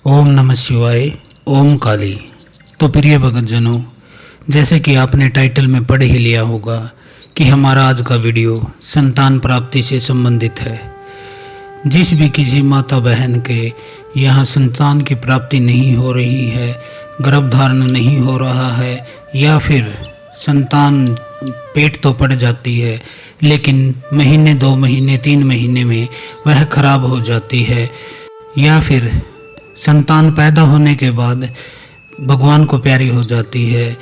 ओम नमः शिवाय। ओम काली। तो प्रिय भक्तजनों, जैसे कि आपने टाइटल में पढ़ ही लिया होगा कि हमारा आज का वीडियो संतान प्राप्ति से संबंधित है। जिस भी किसी माता बहन के यहाँ संतान की प्राप्ति नहीं हो रही है, गर्भधारण नहीं हो रहा है, या फिर संतान पेट तो पड़ जाती है लेकिन महीने 2 महीने 3 महीने में वह खराब हो जाती है, या फिर संतान पैदा होने के बाद भगवान को प्यारी हो जाती है,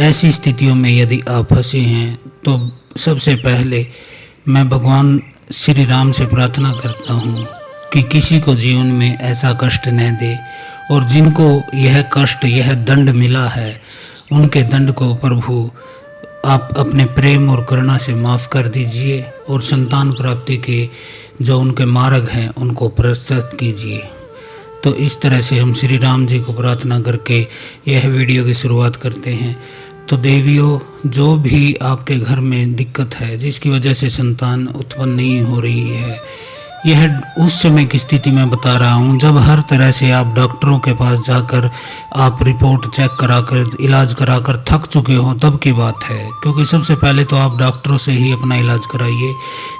ऐसी स्थितियों में यदि आप फंसे हैं तो सबसे पहले मैं भगवान श्री राम से प्रार्थना करता हूँ कि किसी को जीवन में ऐसा कष्ट न दे, और जिनको यह कष्ट यह दंड मिला है उनके दंड को प्रभु आप अपने प्रेम और करुणा से माफ़ कर दीजिए, और संतान प्राप्ति के जो उनके मार्ग हैं उनको प्रशस्त कीजिए। तो इस तरह से हम श्री राम जी को प्रार्थना करके यह वीडियो की शुरुआत करते हैं। तो देवियों, जो भी आपके घर में दिक्कत है जिसकी वजह से संतान उत्पन्न नहीं हो रही है, यह उस समय की स्थिति में बता रहा हूँ जब हर तरह से आप डॉक्टरों के पास जाकर आप रिपोर्ट चेक कराकर इलाज कराकर थक चुके हो, तब की बात है। क्योंकि सबसे पहले तो आप डॉक्टरों से ही अपना इलाज कराइए,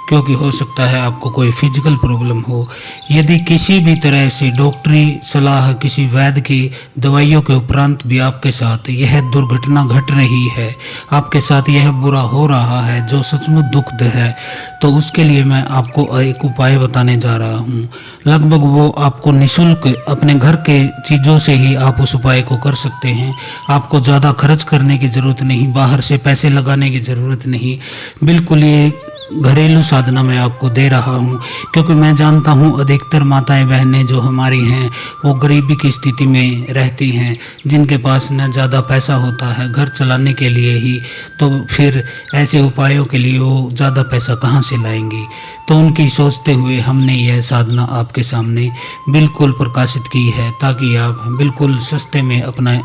क्योंकि हो सकता है आपको कोई फिजिकल प्रॉब्लम हो। यदि किसी भी तरह से डॉक्टरी सलाह किसी वैद्य की दवाइयों के उपरांत भी आपके साथ यह दुर्घटना घट रही है, आपके साथ यह बुरा हो रहा है जो सचमुच दुखद है, तो उसके लिए मैं आपको एक उपाय बताने जा रहा हूँ। लगभग वो आपको निःशुल्क अपने घर के चीज़ों से ही आप उस उपाय को कर सकते हैं। आपको ज़्यादा खर्च करने की ज़रूरत नहीं, बाहर से पैसे लगाने की ज़रूरत नहीं। बिल्कुल ये घरेलू साधना मैं आपको दे रहा हूँ, क्योंकि मैं जानता हूँ अधिकतर माताएं बहनें जो हमारी हैं वो गरीबी की स्थिति में रहती हैं, जिनके पास न ज़्यादा पैसा होता है घर चलाने के लिए ही, तो फिर ऐसे उपायों के लिए वो ज़्यादा पैसा कहाँ से लाएंगी। तो उनकी सोचते हुए हमने यह साधना आपके सामने बिल्कुल प्रकाशित की है, ताकि आप बिल्कुल सस्ते में अपना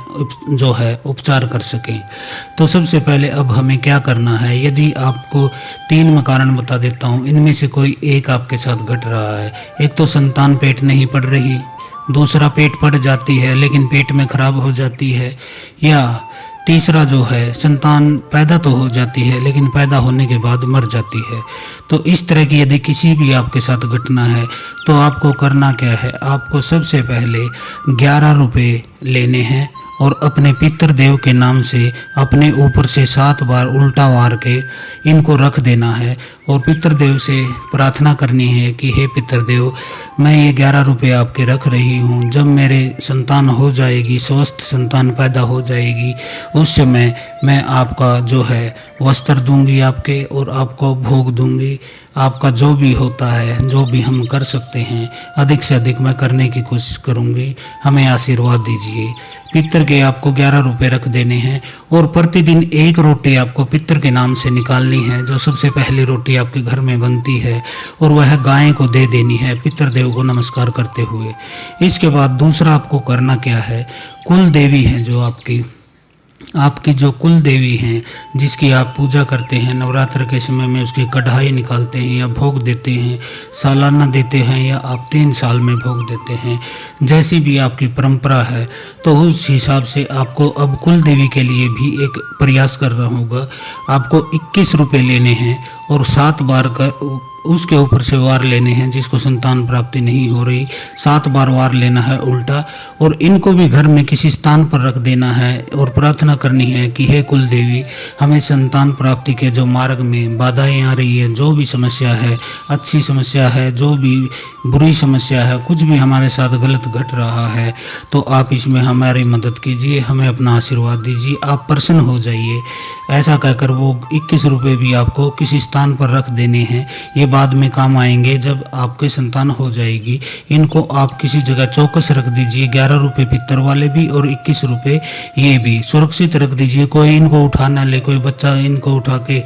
जो है उपचार कर सकें। तो सबसे पहले अब हमें क्या करना है, यदि आपको 3 कारण बता देता हूँ, इनमें से कोई एक आपके साथ घट रहा है। एक तो संतान पेट नहीं पड़ रही, दूसरा पेट पड़ जाती है लेकिन पेट में खराब हो जाती है, या तीसरा जो है संतान पैदा तो हो जाती है लेकिन पैदा होने के बाद मर जाती है। तो इस तरह की यदि किसी भी आपके साथ घटना है तो आपको करना क्या है, आपको सबसे पहले 11 रुपये लेने हैं और अपने पितृदेव के नाम से अपने ऊपर से 7 बार उल्टा वार के इनको रख देना है, और पितृदेव से प्रार्थना करनी है कि हे पितृदेव, मैं ये 11 रुपये आपके रख रही हूँ। जब मेरे संतान हो जाएगी, स्वस्थ संतान पैदा हो जाएगी, उस समय मैं आपका जो है वस्त्र दूंगी आपके, और आपको भोग दूंगी। आपका जो भी होता है, जो भी हम कर सकते हैं, अधिक से अधिक मैं करने की कोशिश करूंगी। हमें आशीर्वाद दीजिए। पितर के आपको 11 रुपये रख देने हैं, और प्रतिदिन 1 रोटी आपको पितर के नाम से निकालनी है, जो सबसे पहली रोटी आपके घर में बनती है, और वह गाय को दे देनी है पितृदेव को नमस्कार करते हुए। इसके बाद दूसरा आपको करना क्या है, कुल देवी हैं जो आपकी जो कुल देवी हैं जिसकी आप पूजा करते हैं, नवरात्र के समय में उसकी कढ़ाई निकालते हैं या भोग देते हैं, सालाना देते हैं या आप 3 साल में भोग देते हैं, जैसी भी आपकी परंपरा है, तो उस हिसाब से आपको अब कुल देवी के लिए भी एक प्रयास करना होगा। आपको 21 रुपये लेने हैं और 7 बार का उसके ऊपर से वार लेने हैं। जिसको संतान प्राप्ति नहीं हो रही, 7 बार वार लेना है उल्टा, और इनको भी घर में किसी स्थान पर रख देना है और प्रार्थना करनी है कि हे कुल देवी, हमें संतान प्राप्ति के जो मार्ग में बाधाएं आ रही है, जो भी समस्या है, अच्छी समस्या है, जो भी बुरी समस्या है, कुछ भी हमारे साथ गलत घट रहा है, तो आप इसमें हमारी मदद कीजिए, हमें अपना आशीर्वाद दीजिए, आप प्रसन्न हो जाइए। ऐसा कहकर वो 21 रुपये भी आपको किसी स्थान पर रख देने हैं। ये बाद में काम आएंगे जब आपके संतान हो जाएगी। इनको आप किसी जगह चौकस रख दीजिए, 11 रुपये पितर वाले भी और 21 रुपये ये भी सुरक्षित रख दीजिए। कोई इनको उठा ना ले, कोई बच्चा इनको उठा के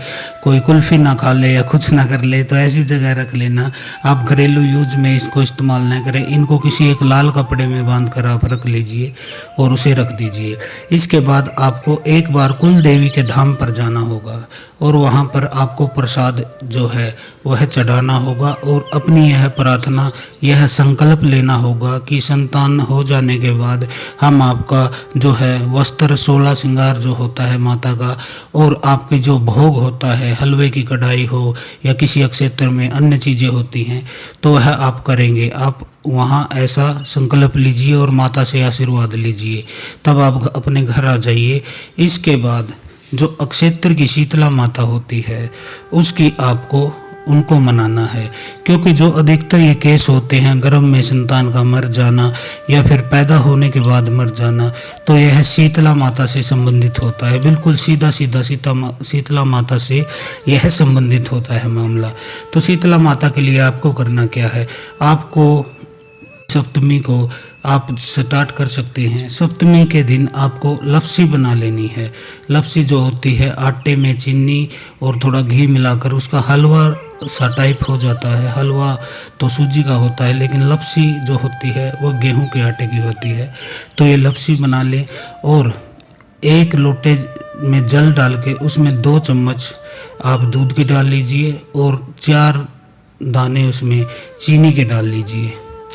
कोई कुल्फी ना खा ले या कुछ ना कर ले, तो ऐसी जगह रख लेना। आप घरेलू यूज में इसको इस्तेमाल ना करें, इनको किसी एक लाल कपड़े में बांध कर आप रख लीजिए और उसे रख दीजिए। इसके बाद आपको एक बार कुल देवी के धाम धाम पर जाना होगा और वहाँ पर आपको प्रसाद जो है वह चढ़ाना होगा और अपनी यह प्रार्थना, यह संकल्प लेना होगा कि संतान हो जाने के बाद हम आपका जो है वस्त्र 16 श्रृंगार जो होता है माता का, और आपके जो भोग होता है, हलवे की कढ़ाई हो या किसी अक्षेत्र में अन्य चीज़ें होती हैं, तो वह आप करेंगे। आप वहाँ ऐसा संकल्प लीजिए और माता से आशीर्वाद लीजिए, तब आप अपने घर आ जाइए। इसके बाद जो अक्षेत्र की शीतला माता होती है उसकी आपको उनको मनाना है, क्योंकि जो अधिकतर ये केस होते हैं गर्भ में संतान का मर जाना या फिर पैदा होने के बाद मर जाना, तो यह शीतला माता से संबंधित होता है। बिल्कुल सीधा सीधा शीतला माता से यह संबंधित होता है मामला। तो शीतला माता के लिए आपको करना क्या है, आपको सप्तमी को आप स्टार्ट कर सकते हैं। सप्तमी के दिन आपको लपसी बना लेनी है। लपसी जो होती है आटे में चीनी और थोड़ा घी मिलाकर उसका हलवा सा टाइप हो जाता है। हलवा तो सूजी का होता है, लेकिन लपसी जो होती है वह गेहूं के आटे की होती है। तो ये लपसी बना लें और 1 लोटे में जल डाल के उसमें 2 चम्मच आप दूध के डाल लीजिए और 4 दाने उसमें चीनी के डाल लीजिए।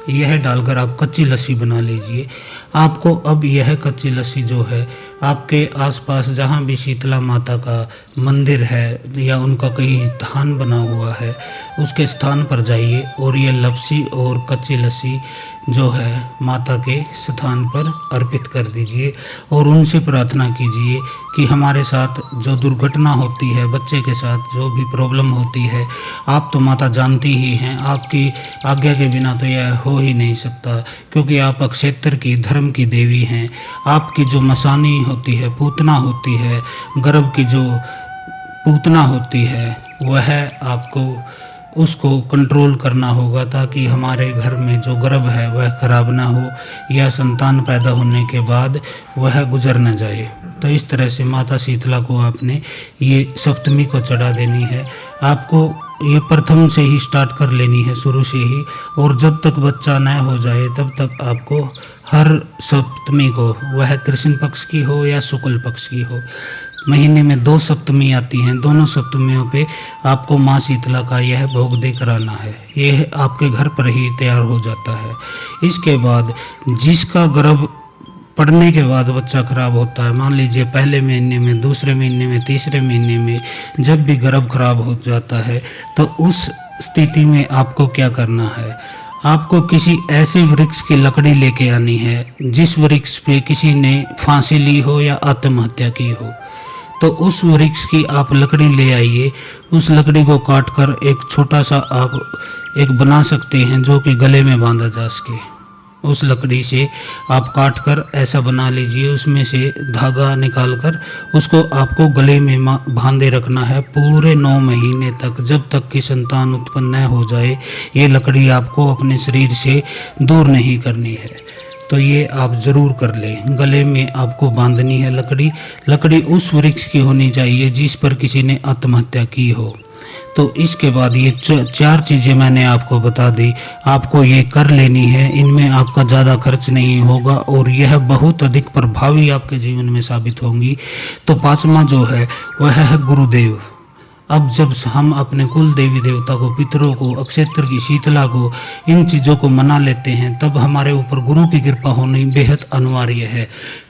यह डालकर आप कच्ची लस्सी बना लीजिए। आपको अब यह कच्ची लस्सी जो है आपके आसपास जहाँ भी शीतला माता का मंदिर है या उनका कहीं स्थान बना हुआ है उसके स्थान पर जाइए और ये लस्सी और कच्ची लस्सी जो है माता के स्थान पर अर्पित कर दीजिए और उनसे प्रार्थना कीजिए कि हमारे साथ जो दुर्घटना होती है, बच्चे के साथ जो भी प्रॉब्लम होती है, आप तो माता जानती ही हैं, आपकी आज्ञा के बिना तो यह हो ही नहीं सकता, क्योंकि आप अक्षेत्र की धर्म की देवी हैं। आपकी जो मसानी होती है, पूतना होती है, गर्भ की जो पूतना होती है, वह आपको उसको कंट्रोल करना होगा ताकि हमारे घर में जो गर्भ है वह खराब ना हो या संतान पैदा होने के बाद वह गुजर न जाए। तो इस तरह से माता शीतला को आपने ये सप्तमी को चढ़ा देनी है। आपको ये प्रथम से ही स्टार्ट कर लेनी है, शुरू से ही, और जब तक बच्चा न हो जाए तब तक आपको हर सप्तमी को, वह कृष्ण पक्ष की हो या शुक्ल पक्ष की हो, महीने में 2 सप्तमी आती हैं, दोनों सप्तमियों पे आपको माँ शीतला का यह भोग दे कराना है। यह आपके घर पर ही तैयार हो जाता है। इसके बाद जिसका गर्भ पड़ने के बाद बच्चा खराब होता है, मान लीजिए पहले महीने में, दूसरे महीने में, तीसरे महीने में, जब भी गर्भ खराब हो जाता है तो उस स्थिति में आपको क्या करना है, आपको किसी ऐसे वृक्ष की लकड़ी लेके आनी है जिस वृक्ष पे किसी ने फांसी ली हो या आत्महत्या की हो। तो उस वृक्ष की आप लकड़ी ले आइए। उस लकड़ी को काट कर एक छोटा सा आप एक बना सकते हैं जो कि गले में बांधा जा सके। उस लकड़ी से आप काट कर ऐसा बना लीजिए, उसमें से धागा निकाल कर उसको आपको गले में बांधे रखना है पूरे 9 महीने तक, जब तक कि संतान उत्पन्न न हो जाए। ये लकड़ी आपको अपने शरीर से दूर नहीं करनी है, तो ये आप ज़रूर कर लें। गले में आपको बांधनी है लकड़ी। लकड़ी उस वृक्ष की होनी चाहिए जिस पर किसी ने आत्महत्या की हो। तो इसके बाद ये 4 चीज़ें मैंने आपको बता दी, आपको ये कर लेनी है। इनमें आपका ज़्यादा खर्च नहीं होगा और यह बहुत अधिक प्रभावी आपके जीवन में साबित होंगी। तो 5वां जो है वह है गुरुदेव। अब जब हम अपने कुल देवी देवता को, पितरों को, अक्षेत्र की शीतला को, इन चीज़ों को मना लेते हैं, तब हमारे ऊपर गुरु की कृपा होनी बेहद अनिवार्य है,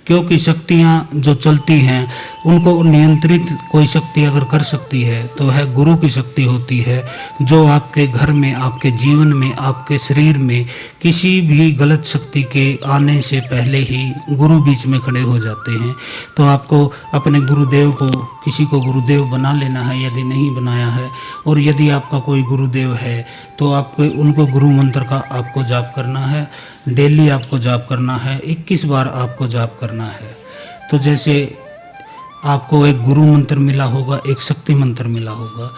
क्योंकि शक्तियाँ जो चलती हैं उनको नियंत्रित कोई शक्ति अगर कर सकती है तो वह गुरु की शक्ति होती है, जो आपके घर में, आपके जीवन में, आपके शरीर में किसी भी गलत शक्ति के आने से पहले ही गुरु बीच में खड़े हो जाते हैं। तो आपको अपने गुरुदेव को, किसी को गुरुदेव बना लेना है यदि नहीं बनाया है, और यदि आपका कोई गुरुदेव है तो आपको उनको गुरु मंत्र का आपको जाप करना है। डेली आपको जाप करना है, 21 बार आपको जाप करना है। तो जैसे आपको एक गुरु मंत्र मिला होगा, एक शक्ति मंत्र मिला होगा,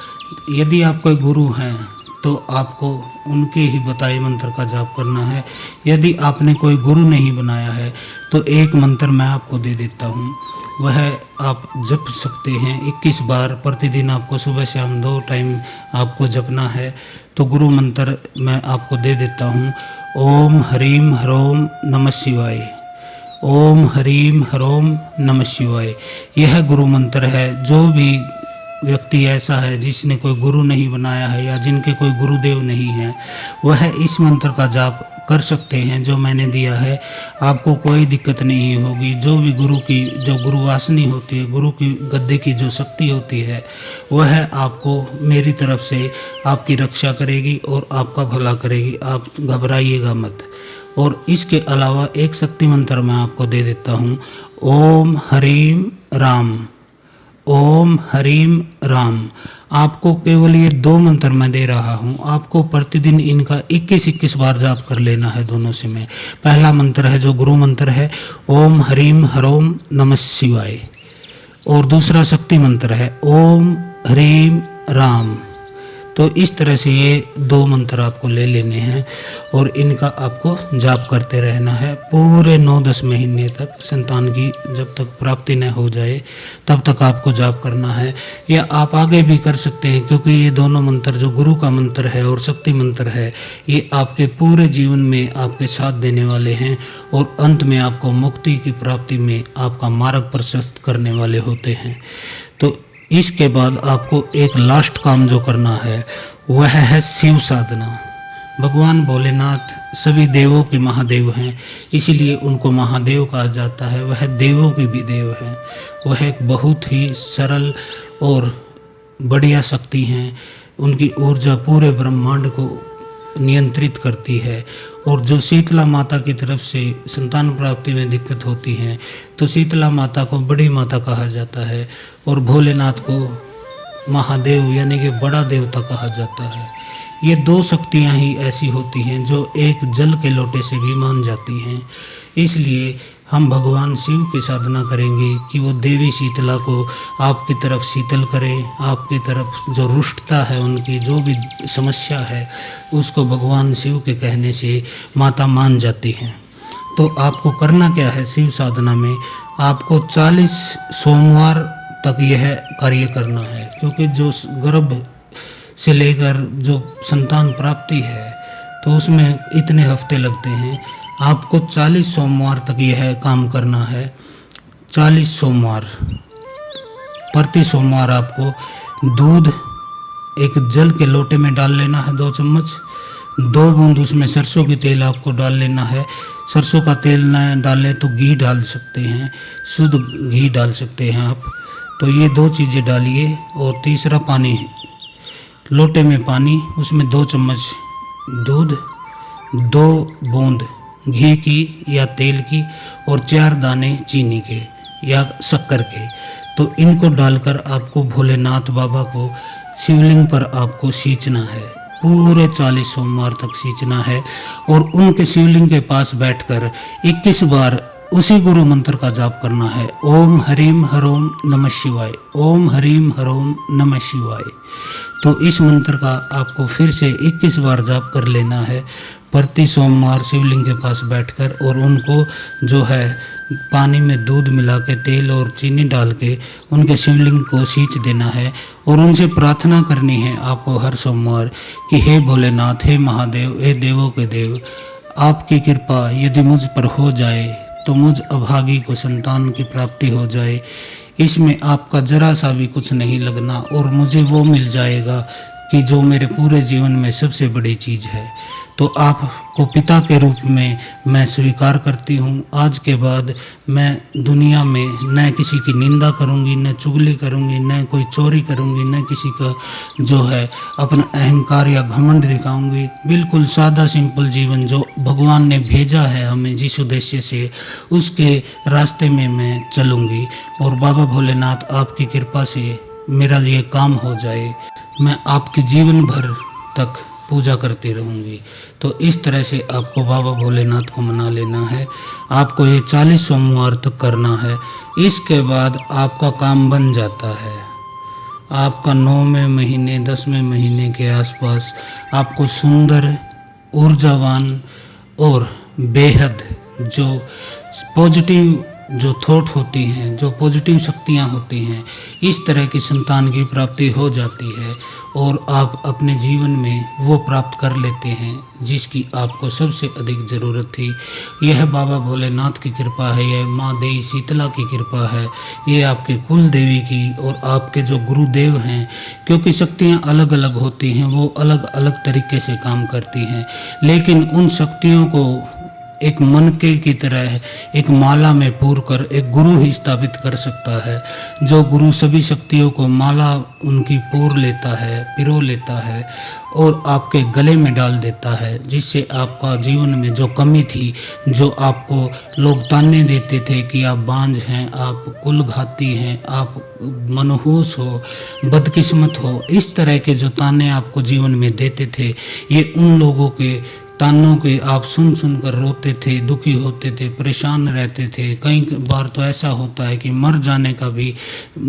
यदि आप कोई गुरु हैं तो आपको उनके ही बताए मंत्र का जाप करना है। यदि आपने कोई गुरु नहीं बनाया है तो एक मंत्र मैं आपको दे देता हूँ, वह आप जप सकते हैं 21 बार प्रतिदिन। आपको सुबह शाम 2 टाइम आपको जपना है। तो गुरु मंत्र मैं आपको दे देता हूँ। ओम ह्रीम ह्रोम नमः शिवाय। ओम हरीम हरोम नमः शिवाय। यह गुरु मंत्र है। जो भी व्यक्ति ऐसा है जिसने कोई गुरु नहीं बनाया है या जिनके कोई गुरुदेव नहीं है, वह इस मंत्र का जाप कर सकते हैं जो मैंने दिया है। आपको कोई दिक्कत नहीं होगी। जो भी गुरु की जो गुरुवासनी होती है, गुरु की गद्दे की जो शक्ति होती है, वह आपको मेरी तरफ से आपकी रक्षा करेगी और आपका भला करेगी। आप घबराइएगा मत। और इसके अलावा एक शक्ति मंत्र मैं आपको दे देता हूँ। ओम हरीम राम, ओम हरीम राम। आपको केवल ये 2 मंत्र मैं दे रहा हूँ। आपको प्रतिदिन इनका 21-21 बार जाप कर लेना है दोनों से में। पहला मंत्र है जो गुरु मंत्र है, ओम हरीम हरोम नमः शिवाय। और दूसरा शक्ति मंत्र है ओम हरीम राम। तो इस तरह से ये 2 मंत्र आपको ले लेने हैं और इनका आपको जाप करते रहना है पूरे 9-10 महीने तक। संतान की जब तक प्राप्ति न हो जाए तब तक आपको जाप करना है। या आप आगे भी कर सकते हैं, क्योंकि ये दोनों मंत्र जो गुरु का मंत्र है और शक्ति मंत्र है, ये आपके पूरे जीवन में आपके साथ देने वाले हैं और अंत में आपको मुक्ति की प्राप्ति में आपका मार्ग प्रशस्त करने वाले होते हैं। तो इसके बाद आपको एक लास्ट काम जो करना है वह है शिव साधना। भगवान भोलेनाथ सभी देवों के महादेव हैं, इसीलिए उनको महादेव कहा जाता है। वह देवों के भी देव हैं। वह एक बहुत ही सरल और बढ़िया शक्ति हैं। उनकी ऊर्जा पूरे ब्रह्मांड को नियंत्रित करती है। और जो शीतला माता की तरफ से संतान प्राप्ति में दिक्कत होती है, तो शीतला माता को बड़ी माता कहा जाता है और भोलेनाथ को महादेव यानी कि बड़ा देवता कहा जाता है। ये 2 शक्तियाँ ही ऐसी होती हैं जो एक जल के लोटे से भी मान जाती हैं। इसलिए हम भगवान शिव की साधना करेंगे कि वो देवी शीतला को आपकी तरफ शीतल करें। आपकी तरफ जो रुष्टता है, उनकी जो भी समस्या है, उसको भगवान शिव के कहने से माता मान जाती हैं। तो आपको करना क्या है शिव साधना में? आपको 40 सोमवार तक यह कार्य करना है, क्योंकि जो गर्भ से लेकर जो संतान प्राप्ति है तो उसमें इतने हफ्ते लगते हैं। आपको 40 सोमवार तक यह काम करना है। 40 सोमवार, प्रति सोमवार आपको दूध एक जल के लोटे में डाल लेना है 2 चम्मच। 2 बूंद उसमें सरसों की तेल आपको डाल लेना है। सरसों का तेल न डालें तो घी डाल सकते हैं, शुद्ध घी डाल सकते हैं आप। तो ये 2 चीज़ें डालिए। और तीसरा पानी, लोटे में पानी, उसमें 2 चम्मच दूध, 2 बूंद घी की या तेल की और 4 दाने चीनी के या शक्कर के। तो इनको डालकर आपको भोलेनाथ बाबा को शिवलिंग पर आपको सींचना है। पूरे 40 सोमवार तक सींचना है और उनके शिवलिंग के पास बैठकर 21 बार उसी गुरु मंत्र का जाप करना है। ओम हरीम हरोम नमः शिवाय, ओम हरीम हरोम नमः शिवाय। तो इस मंत्र का आपको फिर से 21 बार जाप कर लेना है प्रति सोमवार शिवलिंग के पास बैठकर। और उनको जो है पानी में दूध मिला के, तेल और चीनी डाल के उनके शिवलिंग को सींच देना है और उनसे प्रार्थना करनी है आपको हर सोमवार कि हे भोलेनाथ, हे महादेव, हे देवों के देव, आपकी कृपा यदि मुझ पर हो जाए तो मुझ अभागी को संतान की प्राप्ति हो जाए। इसमें आपका जरा सा भी कुछ नहीं लगना और मुझे वो मिल जाएगा कि जो मेरे पूरे जीवन में सबसे बड़ी चीज़ है। तो आपको पिता के रूप में मैं स्वीकार करती हूँ। आज के बाद मैं दुनिया में न किसी की निंदा करूँगी, न चुगली करूँगी, न कोई चोरी करूँगी, न किसी का जो है अपना अहंकार या घमंड दिखाऊँगी। बिल्कुल सादा सिंपल जीवन जो भगवान ने भेजा है हमें जिस उद्देश्य से, उसके रास्ते में मैं चलूँगी। और बाबा भोलेनाथ आपकी कृपा से मेरा ये काम हो जाए, मैं आपके जीवन भर तक पूजा करती रहूँगी। तो इस तरह से आपको बाबा भोलेनाथ को मना लेना है। आपको ये 40 सोमवार तक करना है। इसके बाद आपका काम बन जाता है। आपका 9वें महीने 10वें महीने के आसपास आपको सुंदर, ऊर्जावान और बेहद जो पॉजिटिव जो थॉट होती हैं, जो पॉजिटिव शक्तियाँ होती हैं, इस तरह की संतान की प्राप्ति हो जाती है और आप अपने जीवन में वो प्राप्त कर लेते हैं जिसकी आपको सबसे अधिक ज़रूरत थी। यह बाबा भोलेनाथ की कृपा है, यह माँ देवी शीतला की कृपा है, ये आपके कुल देवी की और आपके जो गुरुदेव हैं, क्योंकि शक्तियाँ अलग अलग होती हैं, वो अलग अलग तरीके से काम करती हैं, लेकिन उन शक्तियों को एक मनके की तरह एक माला में पूर कर एक गुरु ही स्थापित कर सकता है। जो गुरु सभी शक्तियों को माला उनकी पोर लेता है, पिरो लेता है और आपके गले में डाल देता है, जिससे आपका जीवन में जो कमी थी, जो आपको लोग ताने देते थे कि आप बांझ हैं, आप कुलघाती हैं, आप मनहूस हो, बदकिस्मत हो, इस तरह के जो ताने आपको जीवन में देते थे, ये उन लोगों के तानों के आप सुन सुन कर रोते थे, दुखी होते थे, परेशान रहते थे। कई बार तो ऐसा होता है कि मर जाने का भी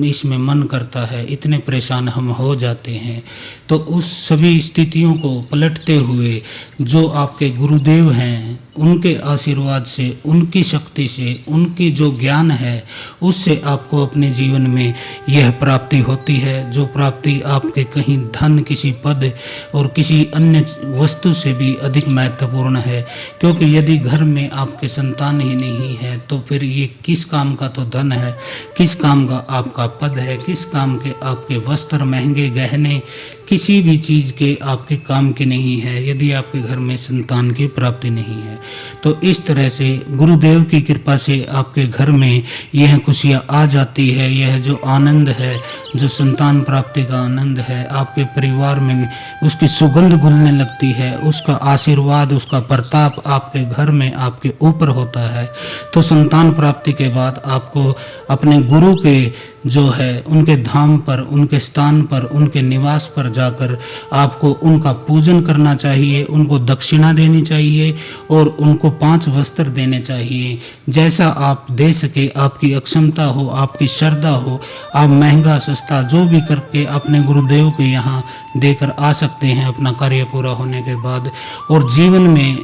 इसमें मन करता है, इतने परेशान हम हो जाते हैं। तो उस सभी स्थितियों को पलटते हुए जो आपके गुरुदेव हैं, उनके आशीर्वाद से, उनकी शक्ति से, उनकी जो ज्ञान है, उससे आपको अपने जीवन में यह प्राप्ति होती है। जो प्राप्ति आपके कहीं धन, किसी पद और किसी अन्य वस्तु से भी अधिक महत्वपूर्ण है, क्योंकि यदि घर में आपके संतान ही नहीं है तो फिर ये किस काम का तो धन है, किस काम का आपका पद है, किस काम के आपके वस्त्र, महंगे गहने, किसी भी चीज़ के आपके काम के नहीं है यदि आपके घर में संतान की प्राप्ति नहीं है। तो इस तरह से गुरुदेव की कृपा से आपके घर में यह खुशियाँ आ जाती है। यह जो आनंद है, जो संतान प्राप्ति का आनंद है, आपके परिवार में उसकी सुगंध घुलने लगती है, उसका आशीर्वाद, उसका प्रताप आपके घर में आपके ऊपर होता है। तो संतान प्राप्ति के बाद आपको अपने गुरु के जो है उनके धाम पर, उनके स्थान पर, उनके निवास पर जाकर आपको उनका पूजन करना चाहिए, उनको दक्षिणा देनी चाहिए और उनको 5 वस्त्र देने चाहिए। जैसा आप दे सके, आपकी अक्षमता हो, आपकी श्रद्धा हो, आप महंगा सस्ता जो भी करके अपने गुरुदेव के यहाँ देकर आ सकते हैं अपना कार्य पूरा होने के बाद। और जीवन में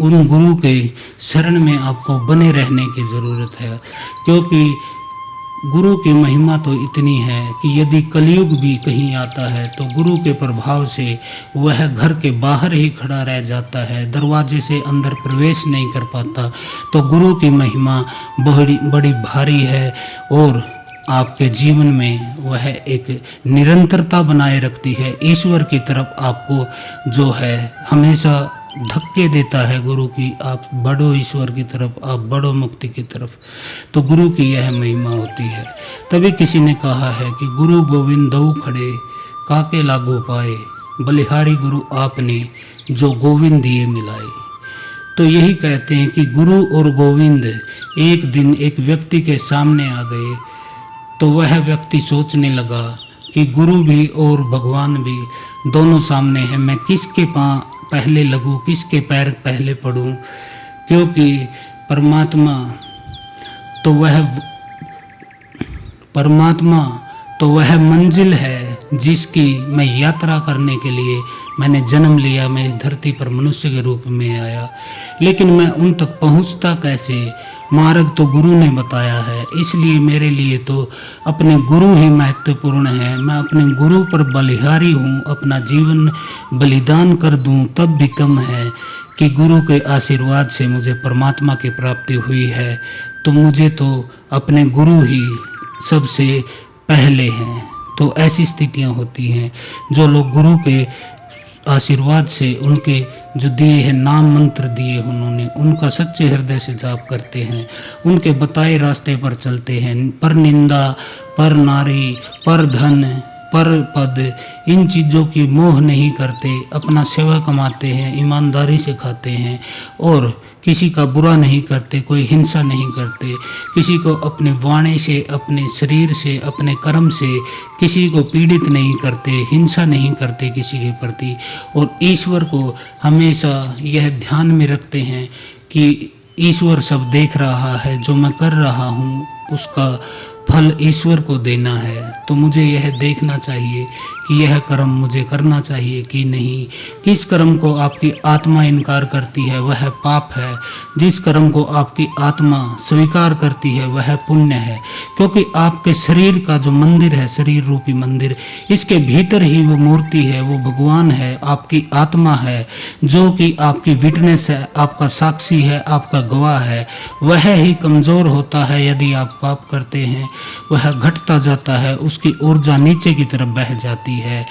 उन गुरु के शरण में आपको बने रहने की ज़रूरत है, क्योंकि गुरु की महिमा तो इतनी है कि यदि कलयुग भी कहीं आता है तो गुरु के प्रभाव से वह घर के बाहर ही खड़ा रह जाता है, दरवाजे से अंदर प्रवेश नहीं कर पाता। तो गुरु की महिमा बड़ी भारी है और आपके जीवन में वह एक निरंतरता बनाए रखती है। ईश्वर की तरफ आपको जो है हमेशा धक्के देता है गुरु की, आप बढ़ो ईश्वर की तरफ, आप बढ़ो मुक्ति की तरफ। तो गुरु की यह महिमा होती है। तभी किसी ने कहा है कि गुरु गोविंद दऊ खड़े काके लागू पाए, बलिहारी गुरु आपने जो गोविंद दिए मिलाए। तो यही कहते हैं कि गुरु और गोविंद एक दिन एक व्यक्ति के सामने आ गए, तो वह व्यक्ति सोचने लगा कि गुरु भी और भगवान भी दोनों सामने हैं, मैं किसके पहले लगूं, किसके पैर पहले पड़ूं, क्योंकि परमात्मा तो वह मंजिल है जिसकी मैं यात्रा करने के लिए मैंने जन्म लिया, मैं इस धरती पर मनुष्य के रूप में आया। लेकिन मैं उन तक पहुंचता कैसे, मार्ग तो गुरु ने बताया है, इसलिए मेरे लिए तो अपने गुरु ही महत्वपूर्ण है। मैं अपने गुरु पर बलिहारी हूँ, अपना जीवन बलिदान कर दूँ तब भी कम है कि गुरु के आशीर्वाद से मुझे परमात्मा की प्राप्ति हुई है। तो मुझे तो अपने गुरु ही सबसे पहले हैं। तो ऐसी स्थितियाँ होती हैं, जो लोग गुरु के आशीर्वाद से, उनके जो दिए हैं नाम मंत्र दिए उन्होंने, उनका सच्चे हृदय से जाप करते हैं, उनके बताए रास्ते पर चलते हैं, पर निंदा, पर नारी, पर धन, पर पद, इन चीज़ों की मोह नहीं करते, अपना सेवा कमाते हैं, ईमानदारी से खाते हैं और किसी का बुरा नहीं करते, कोई हिंसा नहीं करते, किसी को अपने वाणी से, अपने शरीर से, अपने कर्म से किसी को पीड़ित नहीं करते, हिंसा नहीं करते किसी के प्रति। और ईश्वर को हमेशा यह ध्यान में रखते हैं कि ईश्वर सब देख रहा है, जो मैं कर रहा हूँ उसका फल ईश्वर को देना है। तो मुझे यह देखना चाहिए कि यह कर्म मुझे करना चाहिए कि नहीं। किस कर्म को आपकी आत्मा इनकार करती है वह पाप है, जिस कर्म को आपकी आत्मा स्वीकार करती है वह पुण्य है। क्योंकि आपके शरीर का जो मंदिर है, शरीर रूपी मंदिर, इसके भीतर ही वो मूर्ति है, वो भगवान है, आपकी आत्मा है, जो कि आपकी विटनेस है, आपका साक्षी है, आपका गवाह है। वह ही कमज़ोर होता है यदि आप पाप करते हैं, वह घटता जाता है, उसकी ऊर्जा नीचे की तरफ बह जाती है।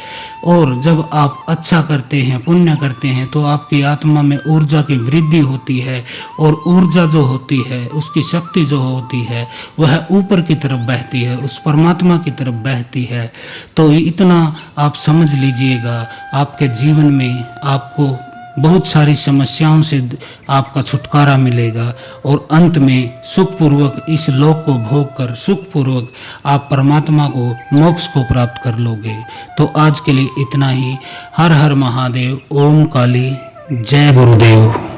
और जब आप अच्छा करते हैं, पुण्य करते हैं, तो आपकी आत्मा में ऊर्जा की वृद्धि होती है, और ऊर्जा जो होती है, उसकी शक्ति जो होती है, वह ऊपर की तरफ बहती है, उस परमात्मा की तरफ बहती है। तो इतना आप समझ लीजिएगा, आपके जीवन में आपको बहुत सारी समस्याओं से आपका छुटकारा मिलेगा, और अंत में सुखपूर्वक इस लोक को भोग कर सुखपूर्वक आप परमात्मा को, मोक्ष को प्राप्त कर लोगे। तो आज के लिए इतना ही। हर हर महादेव। ओम काली। जय गुरुदेव।